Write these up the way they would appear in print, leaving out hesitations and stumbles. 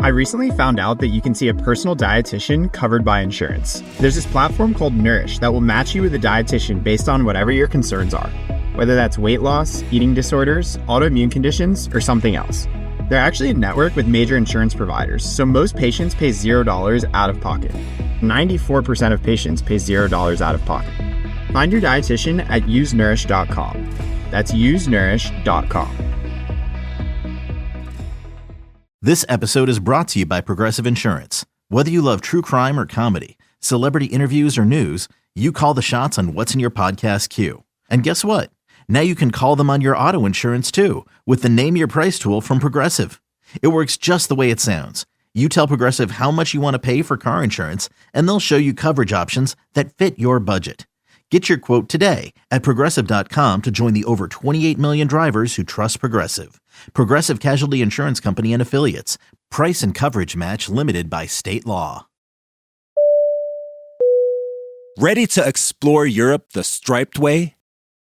I recently found out that you can see a personal dietitian covered by insurance. There's this platform called Nourish that will match you with a dietitian based on whatever your concerns are, whether that's weight loss, eating disorders, autoimmune conditions, or something else. They're actually a network with major insurance providers, so most patients pay $0 out of pocket. 94% of patients pay $0 out of pocket. Find your dietitian at usenourish.com. That's usenourish.com. This episode is brought to you by Progressive Insurance. Whether you love true crime or comedy, celebrity interviews or news, you call the shots on what's in your podcast queue. And guess what? Now you can call them on your auto insurance too with the Name Your Price tool from Progressive. It works just the way it sounds. You tell Progressive how much you want to pay for car insurance, and they'll show you coverage options that fit your budget. Get your quote today at Progressive.com to join the over 28 million drivers who trust Progressive. Progressive Casualty Insurance Company and Affiliates. Price and coverage match limited by state law. Ready to explore Europe the striped way?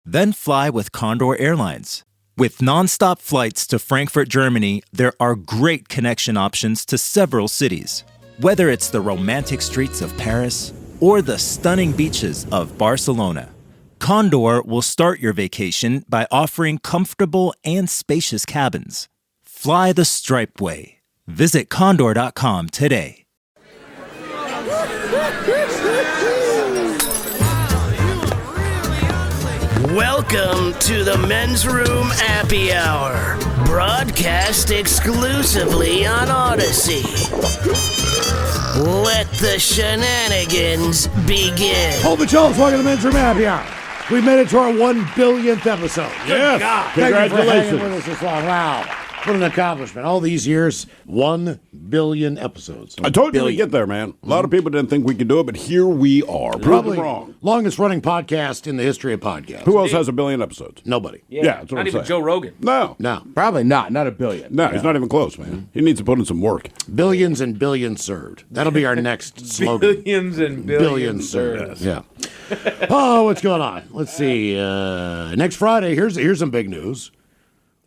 Then fly with Condor Airlines. With nonstop flights to Frankfurt, Germany, there are great connection options to several cities. Whether it's the romantic streets of Paris or the stunning beaches of Barcelona, Condor will start your vacation by offering comfortable and spacious cabins. Fly the striped way. Visit condor.com today. Welcome to the Men's Room Appy Hour, broadcast exclusively on Odyssey. Let the shenanigans begin. Hold the Charles, welcome to the Men's Room Appy Hour. We made it to our 1 billionth episode. Yes. God. Congratulations. Thank you for hanging with us this long. Wow. What an accomplishment. All these years, 1 billion episodes. I told you we'd get there, man. A lot of people didn't think we could do it, but here we are. Probably wrong. Longest running podcast in the history of podcasts. Who else has 1 billion episodes? Nobody. Yeah, that's what Not I'm even saying. Joe Rogan. No. Probably not 1 billion. No, he's not even close, man. He needs to put in some work. Billions and billions served. That'll be our next slogan. Billions and billions served. Yeah. Oh, what's going on? Let's see. Next Friday, here's some big news.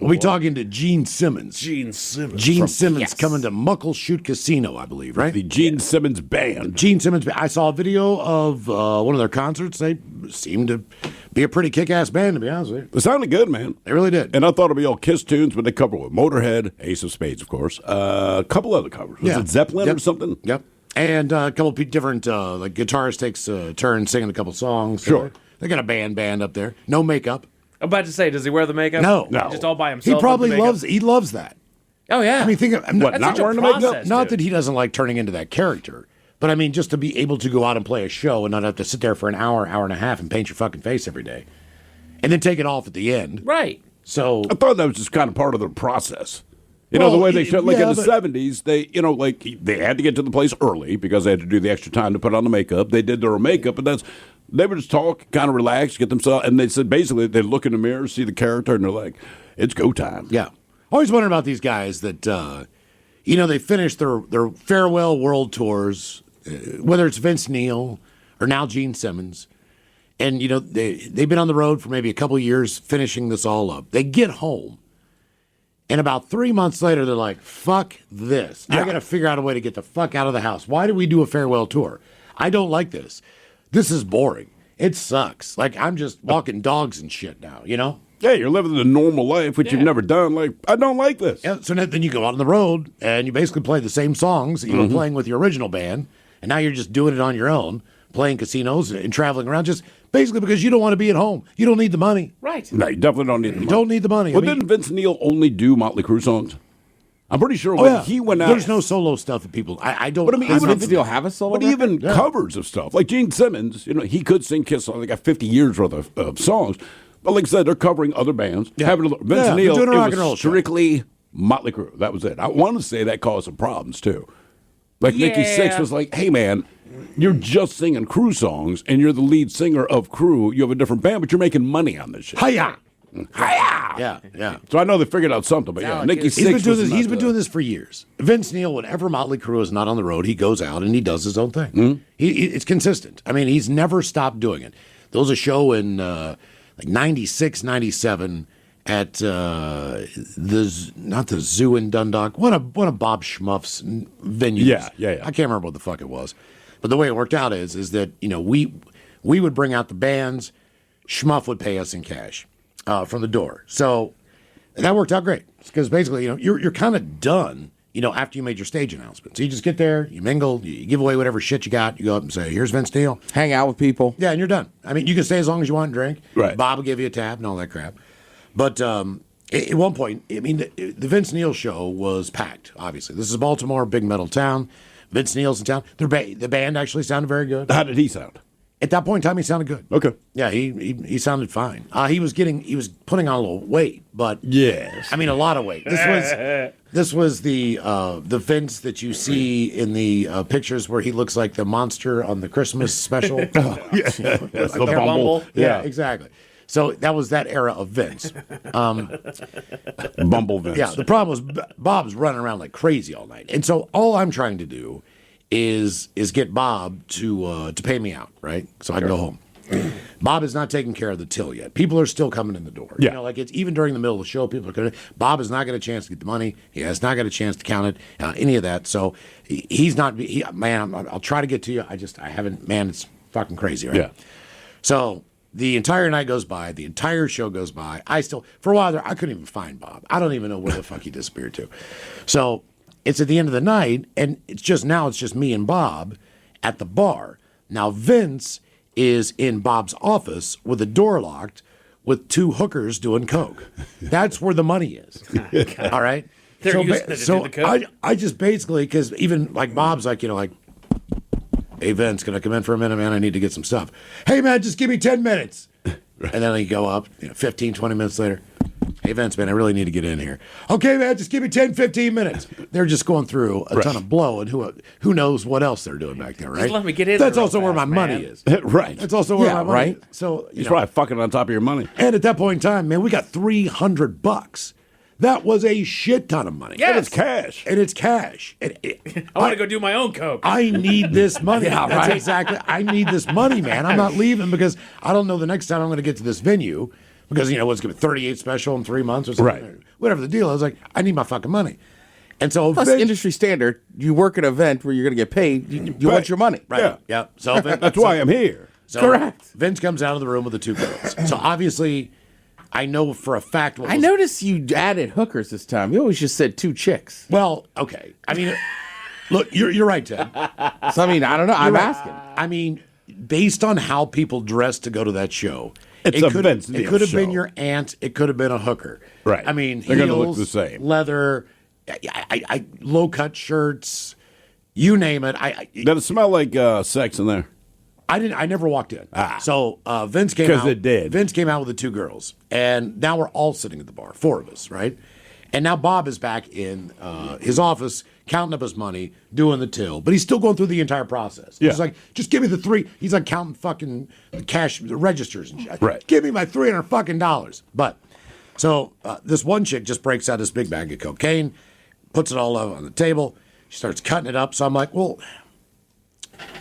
We'll be talking to Gene Simmons. Gene Simmons. Gene Simmons coming to Muckleshoot Casino, I believe, right? The Gene Simmons Band. Gene Simmons. I saw a video of one of their concerts. They seemed to be a pretty kick-ass band, to be honest with you. It sounded good, man. They really did. And I thought it'd be all Kiss tunes, but they covered with Motorhead, Ace of Spades, of course. A couple other covers. Was it Zeppelin or something? Yep. And a couple of different, like guitarist takes a turn singing a couple songs. Sure. They got a band up there. No makeup. I'm about to say, does he wear the makeup? No. Just all by himself. He probably with the makeup? he loves that. Oh, yeah. I mean, think of That's not such a wearing the makeup? process, not dude. that he doesn't like turning into that character, but I mean, just to be able to go out and play a show and not have to sit there for an hour and a half and paint your fucking face every day, and then take it off at the end. Right. So I thought that was just kind of part of the process. You know, the way they showed, like in the 70s, they had to get to the place early because they had to do the extra time to put on the makeup. They did their makeup, and they would just talk, kind of relax, get themselves, and they said basically they look in the mirror, see the character, and they're like, it's go time. yeah, always wondering about these guys that, they finish their farewell world tours, whether it's Vince Neil or now Gene Simmons, and they've been on the road for maybe a couple years finishing this all up. They get home. And about 3 months later, they're like, fuck this. I got to figure out a way to get the fuck out of the house. Why do we do a farewell tour? I don't like this. This is boring. It sucks. Like, I'm just walking dogs and shit now, Yeah, you're living the normal life, which you've never done. Like, I don't like this. Yeah, so then you go out on the road, and you basically play the same songs that you were playing with your original band, and now you're just doing it on your own, playing casinos and traveling around, just basically because you don't want to be at home. You don't need the money. Right. No, you definitely don't need the money. You don't need the money. Well, didn't Vince Neil only do Motley Crue songs? I'm pretty sure he went out. There's no solo stuff that people. I don't. But I mean, Does even Vince Neil have a solo But even covers of stuff. Like Gene Simmons, he could sing Kiss songs. They got 50 years worth of songs. But like I said, they're covering other bands. Yeah. Vince Neil, doing a rock it and roll was show. strictly Motley Crue. That was it. I want to say that caused some problems, too. Like Nikki Sixx was like, hey, man, you're just singing Crue songs, and you're the lead singer of Crue. You have a different band, but you're making money on this shit. Hiya! Hiya! Yeah. So I know they figured out something, but yeah, Nikki Sixx He's been doing this for years. Vince Neil, whenever Motley Crue is not on the road, he goes out and he does his own thing. It's consistent. I mean, he's never stopped doing it. There was a show in like 96, 97, at not the Zoo in Dundalk, one of Bob Schmuff's venues. Yeah. I can't remember what the fuck it was, but the way it worked out is that we would bring out the bands, Schmuff would pay us in cash from the door. So that worked out great because basically you're kind of done. After you made your stage announcement. So you just get there, you mingle, you give away whatever shit you got, you go up and say, here's Vince Neil. Hang out with people. Yeah, and you're done. I mean, you can stay as long as you want and drink. Right. Bob will give you a tab and all that crap. But at one point, I mean, the Vince Neil show was packed, obviously. This is Baltimore, big metal town. Vince Neil's in town. The band actually sounded very good. How did he sound? At that point in time, he sounded good. Okay. Yeah, he sounded fine. He was putting on a little weight, but yes, I mean a lot of weight. This was the Vince that you see in the pictures where he looks like the monster on the Christmas special. the Bumble. Yeah, exactly. So that was that era of Vince. Bumble Vince. Yeah, the problem was Bob's running around like crazy all night, and so all I'm trying to do is get Bob to pay me out, right? So I can go home. Bob is not taking care of the till yet. People are still coming in the door. Yeah. Like it's even during the middle of the show, people are coming. Bob has not got a chance to get the money. He has not got a chance to count it. Any of that. So he's not. Man, I'll try to get to you. I haven't. Man, it's fucking crazy, right? Yeah. So the entire night goes by. The entire show goes by. For a while there, I couldn't even find Bob. I don't even know where the fuck he disappeared to. So it's at the end of the night, and it's just me and Bob at the bar. Now Vince is in Bob's office with the door locked with two hookers doing coke. That's where the money is. All right? They're using it to do the coke? I just basically, because even like Bob's like, hey, Vince, can I come in for a minute, man? I need to get some stuff. Hey, man, just give me 10 minutes. And then I go up 15, 20 minutes later. Hey, Vince, man, I really need to get in here. Okay, man, just give me 10, 15 minutes. They're just going through a ton of blow, and who knows what else they're doing back there, right? Just let me get in That's there also real where my fast, money man. is. Right. That's also where my money is. So, He's probably fucking on top of your money. and at that point in time, man, we got $300. That was a shit ton of money. Yes. And it's cash. And it's cash. I want to go do my own coke. I need this money. Yeah, That's right. exactly. I need this money, man. I'm not leaving because I don't know the next time I'm going to get to this venue because, what's going to be 38 special in 3 months or something. Right. Whatever the deal is, like, I need my fucking money. And so Plus, Vince- industry standard, you work at an event where you're going to get paid, you want your money. Right. Yeah. Yeah. So That's why I'm here. So Correct. Vince comes out of the room with the two girls. So obviously, I know for a fact what I was- noticed you added hookers this time. You always just said two chicks. Well, okay. I mean, look, you're right, Ted. So, I mean, I don't know. I'm You're right. asking. I mean, based on how people dress to go to that show, It's a Vince Neil it could have been show. your aunt. It could have been a hooker. Right. I mean, They're gonna heels, look the same. leather, I low cut shirts, you name it. Did it smell like sex in there? I never walked in. So Vince came 'Cause out. it did. Vince came out with the two girls, and now we're all sitting at the bar, four of us, right? And now Bob is back in his office, counting up his money, doing the till, but he's still going through the entire process. Yeah. He's like, just give me the three. He's like counting fucking cash registers and shit. Right. Give me my $300 fucking dollars. But so this one chick just breaks out this big bag of cocaine, puts it all on the table. She starts cutting it up. So I'm like, well,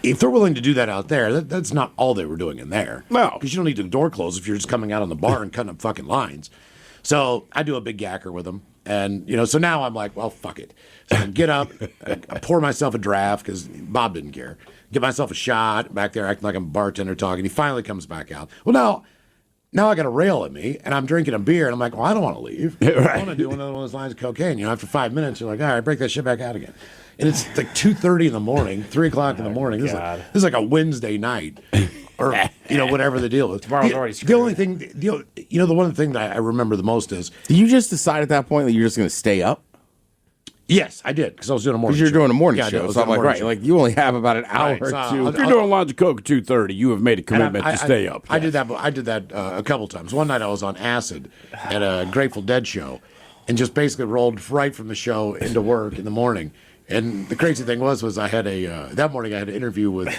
if they're willing to do that out there, that's not all they were doing in there. No. Because you don't need the door closed if you're just coming out on the bar and cutting up fucking lines. So I do a big yacker with them. And, so now I'm like, well, fuck it. So I get up, I pour myself a draft because Bob didn't care. Get myself a shot back there acting like I'm a bartender talking. He finally comes back out. Well, now I got a rail at me, and I'm drinking a beer, and I'm like, well, I don't want to leave. I want to do another one of those lines of cocaine. After 5 minutes, you're like, all right, break that shit back out again. And it's like 2:30 in the morning, 3 o'clock in the morning. This is like a Wednesday night, or whatever the deal is. Tomorrow's already The screwed. only thing, the one thing that I remember the most is, Did you just decide at that point that you're just going to stay up? yes, I did because I was doing a morning. Because you're show. doing a morning Yeah, I did. I show. was So I'm doing a like, morning right, show. like you only have about an hour Right, so or I'll- two. If you're doing lines of coke at 2:30, you have made a commitment to stay up. I did that. I did that a couple times. One night I was on acid at a Grateful Dead show, and just basically rolled right from the show into work in the morning. And the crazy thing was I had that morning I had an interview with.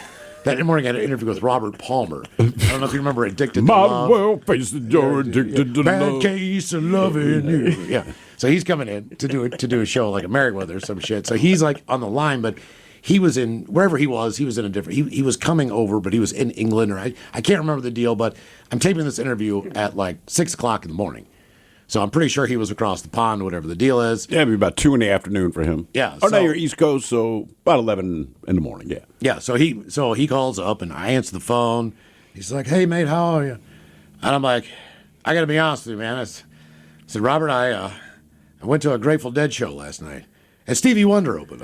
That morning I had an interview with Robert Palmer. I don't know if you remember Addicted to Modern Love. world face the door, addicted to Bad love. case of loving you. Yeah. So he's coming in to do a show like a Merriweather or some shit. So he's like on the line, but he was in wherever he was in a different. He was coming over, but he was in England, or I can't remember the deal. But I'm taping this interview at like 6 o'clock in the morning. So I'm pretty sure he was across the pond, whatever the deal is. Yeah, it'd be about 2 in the afternoon for him. Yeah. Oh, no, you're East Coast, so about 11 in the morning, yeah. Yeah, so he calls up, and I answer the phone. He's like, "Hey, mate, how are you?" And I'm like, "I got to be honest with you, man." I said, "Robert, I went to a Grateful Dead show last night, and Stevie Winwood opened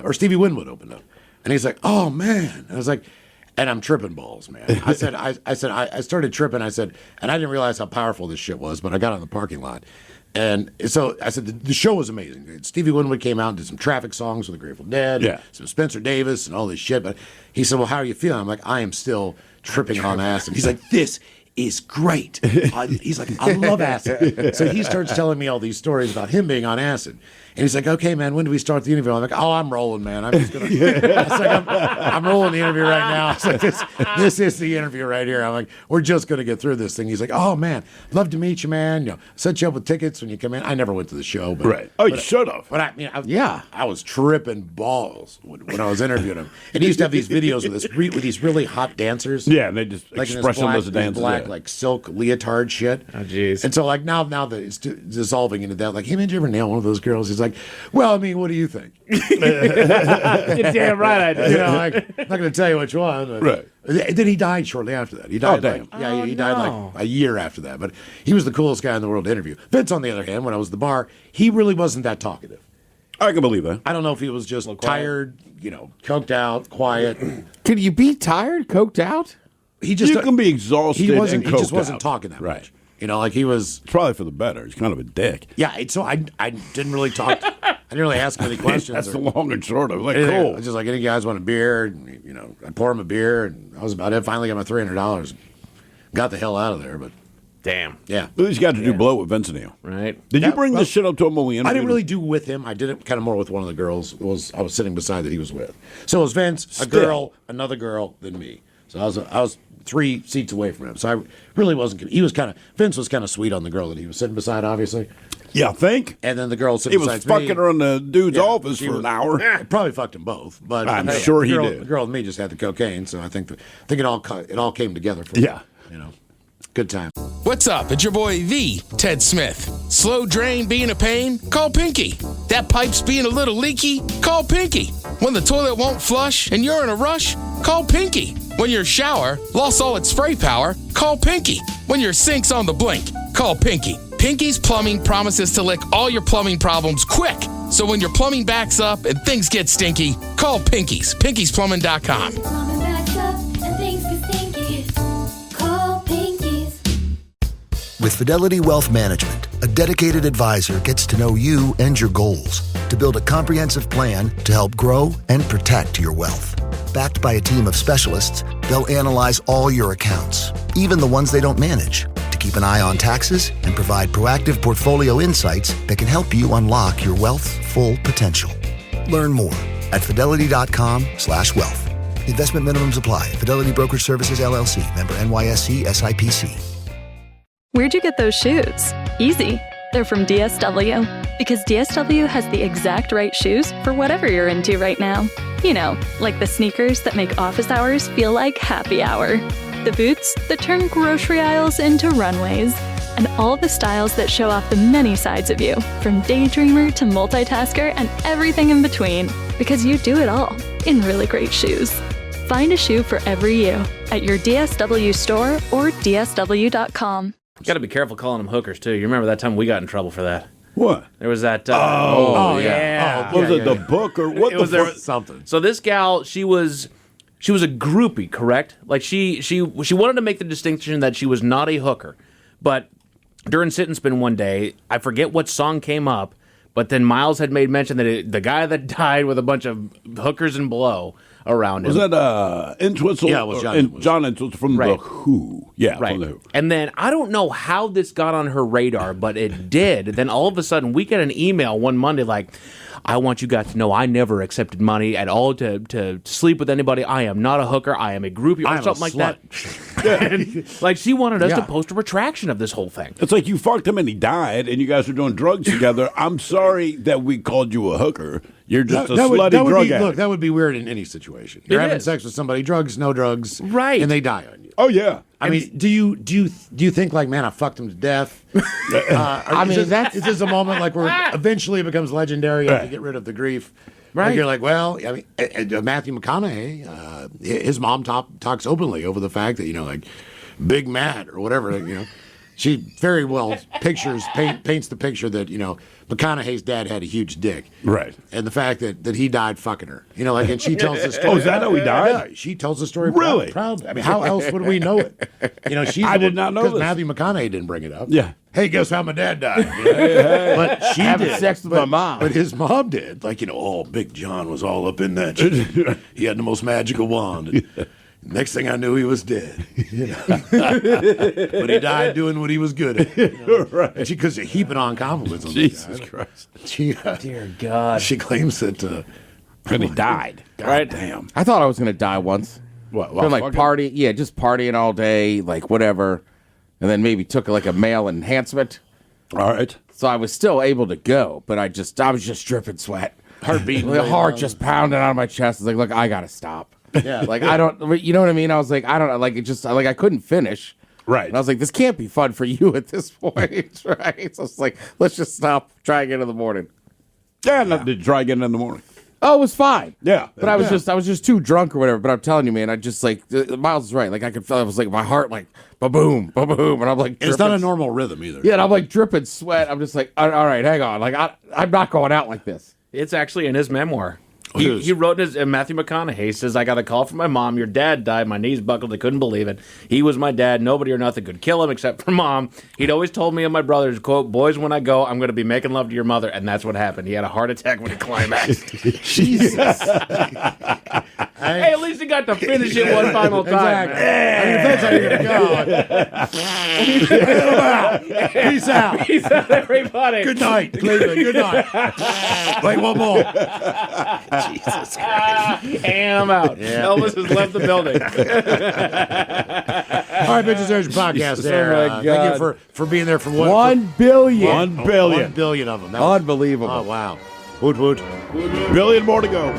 up." And he's like, "Oh, man." And I was like, and I'm tripping balls, man. I started tripping. I said, and I didn't realize how powerful this shit was, but I got out in the parking lot. And so I said, the show was amazing. Stevie Winwood came out and did some Traffic songs with the Grateful Dead, some Spencer Davis and all this shit. But he said, "Well, how are you feeling?" I'm like, "I am still tripping on acid." He's like, "This is great." He's like, "I love acid." So he starts telling me all these stories about him being on acid. And he's like, "Okay, man, when do we start the interview?" I'm like, "Oh, I'm rolling, man. I'm just gonna." I'm rolling the interview right now. I was like, this is the interview right here. I'm like, "We're just gonna get through this thing." He's like, "Oh, man, love to meet you, man. Set you up with tickets when you come in." I never went to the show, but right. Oh, you should have. But I was tripping balls when I was interviewing him. And he used to have these videos with these really hot dancers. Yeah, and they just like expressionless dances. Black, like silk leotard shit. Oh, jeez. And so, like, now that it's dissolving into that, like, "Hey, man, did you ever nail one of those girls?" He's like, "Well, I mean, what do you think?" You're damn right I do. You know, like, I'm not going to tell you which one. But Right. Then he died shortly after that. He died. damn. He died like a year after that. But he was the coolest guy in the world to interview. Vince, on the other hand, when I was at the bar, he really wasn't that talkative. I can believe that. I don't know if he was just tired, coked out, quiet. Can you be tired, coked out? He just You can be exhausted and He just coked wasn't out. talking that Right. much. Like he was. It's probably for the better. He's kind of a dick. Yeah. So I didn't really talk. I didn't really ask him any questions. That's the long and short of it. Like, anything. cool. I was just like, "Any guys want a beer?" And, I pour him a beer, and that was about it. Finally got my $300. Got the hell out of there, but Damn. yeah. At least you got to do blow with Vince Neil. Right. Did you bring this shit up to him when we interviewed I didn't really him? do with him. I did it kind of more with one of the girls. I was sitting beside that he was with. So it was Vince, a girl, another girl, then me. So I was 3 seats away from him. So I really wasn't. Vince was kind of sweet on the girl that he was sitting beside, obviously. Yeah, I think. And then the girl He sitting was beside fucking her in the dude's office for an hour. Probably fucked them both, but I'm sure he did. The girl and me just had the cocaine, so I think it all came together for me. Yeah. Good time. What's up? It's your boy, the Ted Smith. Slow drain being a pain? Call Pinky. That pipe's being a little leaky? Call Pinky. When the toilet won't flush and you're in a rush? Call Pinky. When your shower lost all its spray power? Call Pinky. When your sink's on the blink? Call Pinky. Pinky's Plumbing promises to lick all your plumbing problems quick. So when your plumbing backs up and things get stinky, call Pinky's. Pinky'sPlumbing.com. Plumbing backs up and things get stinky. Call Pinky's. With Fidelity Wealth Management, a dedicated advisor gets to know you and your goals to build a comprehensive plan to help grow and protect your wealth. Backed by a team of specialists, they'll analyze all your accounts, even the ones they don't manage, to keep an eye on taxes and provide proactive portfolio insights that can help you unlock your wealth's full potential. Learn more at fidelity.com/wealth. Investment minimums apply. Fidelity Brokerage Services, LLC. Member NYSE SIPC. Where'd you get those shoes? Easy. They're from DSW. Because DSW has the exact right shoes for whatever you're into right now. Like the sneakers that make office hours feel like happy hour. The boots that turn grocery aisles into runways. And all the styles that show off the many sides of you, from daydreamer to multitasker and everything in between. Because you do it all in really great shoes. Find a shoe for every you at your DSW store or DSW.com. You got to be careful calling them hookers, too. You remember that time we got in trouble for that? What? There was that. Yeah. Was it the book or what? It was there something. So this gal, she was a groupie, correct? Like she wanted to make the distinction that she was not a hooker, but during Sit and Spin one day, I forget what song came up, but then Miles had made mention that the guy that died with a bunch of hookers and blow around him. Was that Entwistle? Yeah, it was John Entwistle from Right. The Who. Yeah, Right. from The Who. And then I don't know how this got on her radar, but it did. Then all of a sudden, we get an email one Monday like, "I want you guys to know I never accepted money at all to sleep with anybody. I am not a hooker. I am a groupie," or something like that. Like, she wanted us Yeah. to post a retraction of this whole thing. It's like you fucked him and he died, and you guys are doing drugs together. I'm sorry that we called you a hooker. You're just a slutty drug addict. Look, that would be weird in any situation. You're having sex with somebody, drugs, no drugs, right? And they die on you. Oh yeah. I mean, do you think like, man, I fucked him to death? Is this a moment like where eventually it becomes legendary? You have to get rid of the grief. Right. Like you're like, well, I mean, Matthew McConaughey, his mom talks openly over the fact that, like Big Matt or whatever, she very well paints the picture that, McConaughey's dad had a huge dick. Right. And the fact that he died fucking her. And she tells the story. Oh, is that how he died? Yeah, she tells the story Really? proudly. I mean, how else would we know it? I did not know this. Because Matthew McConaughey didn't bring it up. Yeah. Hey, guess how my dad died? But she Having did. sex with my mom. But his mom did. Like, Big John was all up in that shit. He had the most magical wand. And next thing I knew, he was dead. But he died doing what he was good at. Right. And because you're heaping on compliments on Jesus Christ. Dear God. She claims that. And he died. Right. Damn. I thought I was going to die once. What? Been like party, just partying all day, like whatever, and then maybe took like a male enhancement. All right. So I was still able to go, but I was just dripping sweat, Heart beating. the heart just pounding out of my chest. It's like, look, I gotta stop. Yeah, like I don't, you know what I mean? I was like, I don't, like it just, like I couldn't finish. Right. And I was like, this can't be fun for you at this point, right? So it's like, let's just stop, try again in the morning. Yeah, not to try again in the morning. Oh, it was fine. Yeah. But I was just too drunk or whatever. But I'm telling you, man, I just like, Miles is right. Like I could feel, it was like my heart like, ba-boom, ba-boom. And I'm like, It's not a normal rhythm either. Yeah, and I'm like dripping sweat. I'm just like, all right, hang on. Like I'm not going out like this. It's actually in his memoir. He wrote his, Matthew McConaughey says, I got a call from my mom. Your dad died. My knees buckled. I couldn't believe it. He was my dad. Nobody or nothing could kill him except for mom. He'd always told me and my brothers, quote, boys, when I go, I'm going to be making love to your mother. And that's what happened. He had a heart attack when he climaxed. Jesus. Hey, at least he got to finish it one final time. Exactly. I mean, if that's how you're going to go. Peace out. Peace out, everybody. Good night, Cleveland. Good night. Wait, one more. Jesus Christ. And I'm out. Yeah. Elvis has left the building. All right, Bitches, there's your podcast there. Oh, my God. Thank you for being there for what? 1 billion. 1 billion. 1 billion of them. That was- Unbelievable. Oh, wow. Woot, woot. Billion more to go.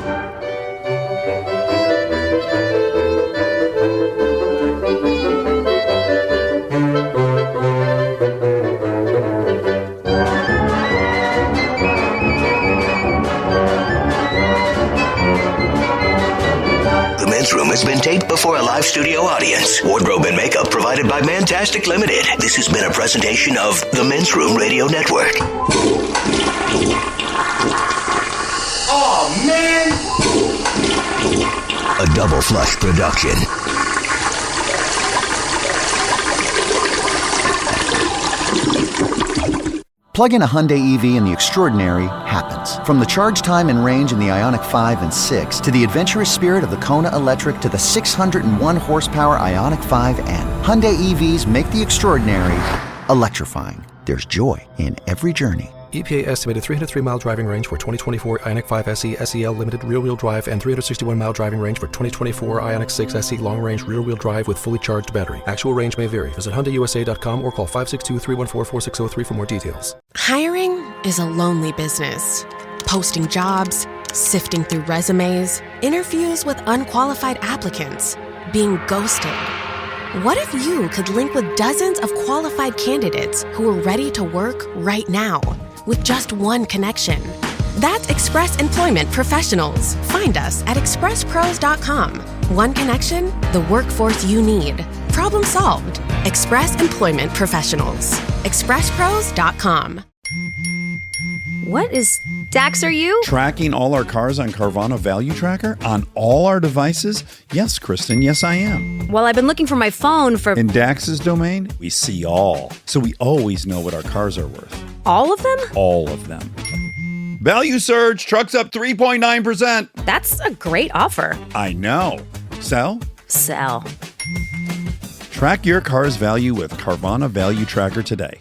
The Men's Room has been taped before a live studio audience. Wardrobe and makeup provided by Mantastic Limited. This has been a presentation of the Men's Room Radio Network. Oh, man! A Double Flush production. Plug in a Hyundai EV and the extraordinary happens. From the charge time and range in the Ioniq 5 and 6 to the adventurous spirit of the Kona Electric to the 601 horsepower Ioniq 5N. Hyundai EVs make the extraordinary electrifying. There's joy in every journey. EPA estimated 303-mile driving range for 2024 Ioniq 5 SE SEL Limited rear-wheel drive and 361-mile driving range for 2024 Ioniq 6 SE long-range rear-wheel drive with fully charged battery. Actual range may vary. Visit HyundaiUSA.com or call 562-314-4603 for more details. Hiring is a lonely business. Posting jobs, sifting through resumes, interviews with unqualified applicants, being ghosted. What if you could link with dozens of qualified candidates who are ready to work right now with just one connection? That's Express Employment Professionals. Find us at expresspros.com. One connection, the workforce you need. Problem solved. Express Employment Professionals. expresspros.com. What is Dax, are you? Tracking all our cars on Carvana Value Tracker on all our devices? Yes, Kristen, yes I am. Well, I've been looking for my phone for... In Dax's domain, we see all. So we always know what our cars are worth. All of them? All of them. Value surge, trucks up 3.9%. That's a great offer. I know. Sell? Sell. Track your car's value with Carvana Value Tracker today.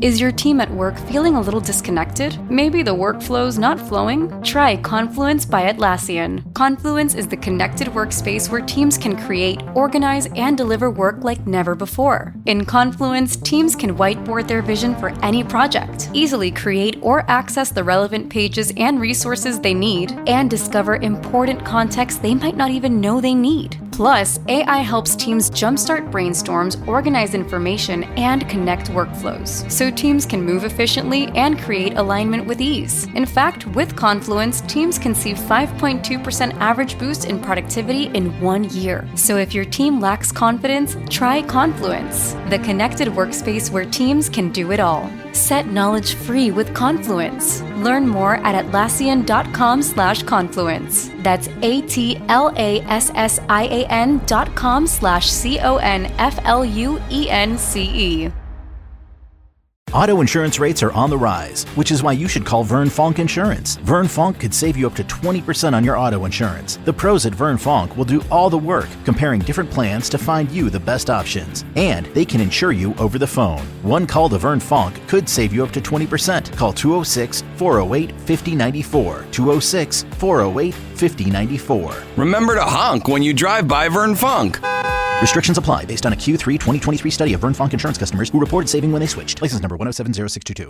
Is your team at work feeling a little disconnected? Maybe the workflow's not flowing? Try Confluence by Atlassian. Confluence is the connected workspace where teams can create, organize, and deliver work like never before. In Confluence, teams can whiteboard their vision for any project, easily create or access the relevant pages and resources they need, and discover important context they might not even know they need. Plus, AI helps teams jumpstart brainstorms, organize information, and connect workflows, so teams can move efficiently and create alignment with ease. In fact, with Confluence, teams can see 5.2% average boost in productivity in 1 year. So if your team lacks confidence, try Confluence, the connected workspace where teams can do it all. Set knowledge free with Confluence. Learn more at Atlassian.com/confluence. That's Atlassian.com/CONFLUENCE. Auto insurance rates are on the rise, which is why you should call Vern Fonk Insurance. Vern Fonk could save you up to 20% on your auto insurance. The pros at Vern Fonk will do all the work, comparing different plans to find you the best options. And they can insure you over the phone. One call to Vern Fonk could save you up to 20%. Call 206-408-5094. 206-408-5094. Remember to honk when you drive by Vern Fonk. Restrictions apply based on a Q3 2023 study of Vern Fonk insurance customers who reported saving when they switched. License number 1070622.